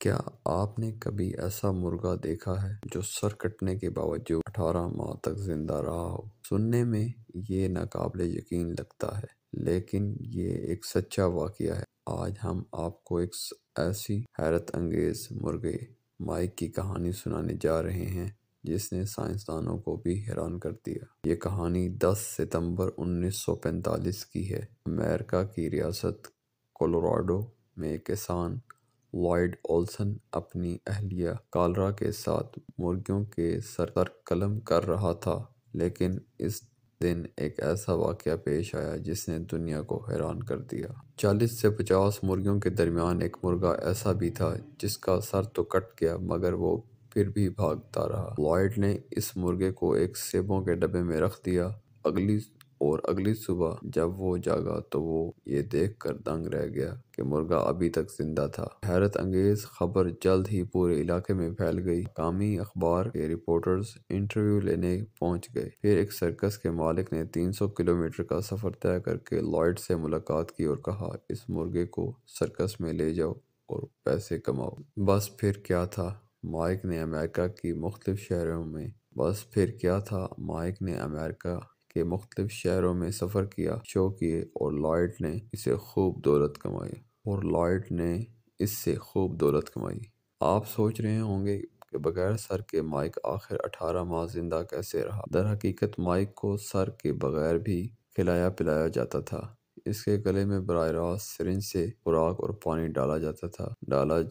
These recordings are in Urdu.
کیا آپ نے کبھی ایسا مرغا دیکھا ہے جو سر کٹنے کے باوجود 18 ماہ تک زندہ رہا ہو؟ سننے میں یہ ناقابل یقین لگتا ہے، لیکن یہ ایک سچا واقعہ ہے۔ آج ہم آپ کو ایک ایسی حیرت انگیز مرغے مائک کی کہانی سنانے جا رہے ہیں جس نے سائنسدانوں کو بھی حیران کر دیا۔ یہ کہانی 10 ستمبر 1945 کی ہے۔ امریکہ کی ریاست کولوراڈو میں کسان لائیڈ اولسن اپنی اہلیہ کالرا کے ساتھ مرغیوں کے سر قلم کر رہا تھا، لیکن اس دن ایک ایسا واقعہ پیش آیا جس نے دنیا کو حیران کر دیا۔ 40 سے 50 مرغیوں کے درمیان ایک مرغا ایسا بھی تھا جس کا سر تو کٹ گیا مگر وہ پھر بھی بھاگتا رہا۔ لائیڈ نے اس مرغے کو ایک سیبوں کے ڈبے میں رکھ دیا۔ اگلی صبح جب وہ جاگا تو وہ یہ دیکھ کر دنگ رہ گیا کہ مرغا ابھی تک زندہ تھا۔ حیرت انگیز خبر جلد ہی پورے علاقے میں پھیل گئی۔ مقامی اخبار کے رپورٹرز انٹرویو لینے پہنچ گئے۔ پھر ایک سرکس کے مالک نے 300 کلومیٹر کا سفر طے کر کے لائیڈ سے ملاقات کی اور کہا، اس مرغے کو سرکس میں لے جاؤ اور پیسے کماؤ۔ بس پھر کیا تھا، مائک نے امریکہ کے مختلف شہروں میں سفر کیا، شو کیے اور لائیڈ نے اس سے خوب دولت کمائی۔ آپ سوچ رہے ہوں گے کہ بغیر سر کے مائک آخر 18 ماہ زندہ کیسے رہا؟ در حقیقت مائک کو سر کے بغیر بھی کھلایا پلایا جاتا تھا۔ اس کے گلے میں براہ راست سرنج سے خوراک اور پانی ڈالا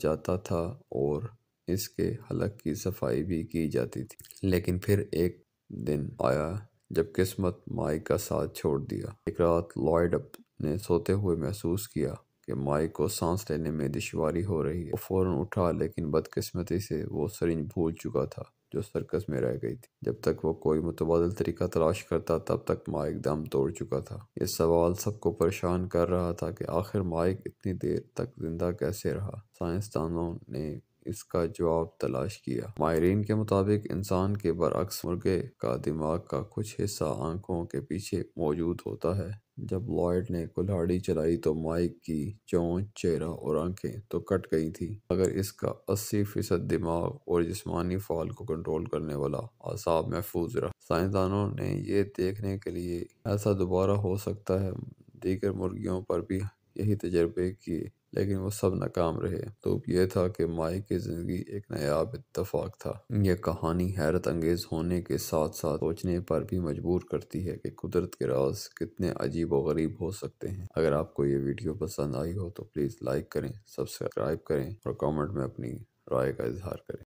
جاتا تھا اور اس کے حلق کی صفائی بھی کی جاتی تھی۔ لیکن پھر ایک دن آیا جب قسمت مائک کا ساتھ چھوڑ دیا۔ ایک رات لائیڈ نے سوتے ہوئے محسوس کیا کہ مائک کو سانس لینے میں دشواری ہو رہی ہے۔ وہ فوراً اٹھا، لیکن بدقسمتی سے وہ سرنج بھول چکا تھا جو سرکس میں رہ گئی تھی۔ جب تک وہ کوئی متبادل طریقہ تلاش کرتا تب تک مائک دم توڑ چکا تھا۔ یہ سوال سب کو پریشان کر رہا تھا کہ آخر مائک اتنی دیر تک زندہ کیسے رہا؟ سائنسدانوں نے اس کا جواب تلاش کیا۔ ماہرین کے مطابق انسان کے برعکس مرغے کا دماغ کا کچھ حصہ آنکھوں کے پیچھے موجود ہوتا ہے۔ جب لائیڈ نے کلہاڑی چلائی تو مائک کی چونچ، چہرہ اور آنکھیں تو کٹ گئی تھیں، مگر اس کا 80% دماغ اور جسمانی فعال کو کنٹرول کرنے والا اعصاب محفوظ رہا۔ سائنسدانوں نے یہ دیکھنے کے لیے ایسا دوبارہ ہو سکتا ہے دیگر مرغیوں پر بھی یہی تجربے کیے، لیکن وہ سب ناکام رہے۔ تو یہ تھا کہ مائک کی زندگی ایک نایاب اتفاق تھا۔ یہ کہانی حیرت انگیز ہونے کے ساتھ ساتھ سوچنے پر بھی مجبور کرتی ہے کہ قدرت کے راز کتنے عجیب و غریب ہو سکتے ہیں۔ اگر آپ کو یہ ویڈیو پسند آئی ہو تو پلیز لائک کریں، سبسکرائب کریں اور کامنٹ میں اپنی رائے کا اظہار کریں۔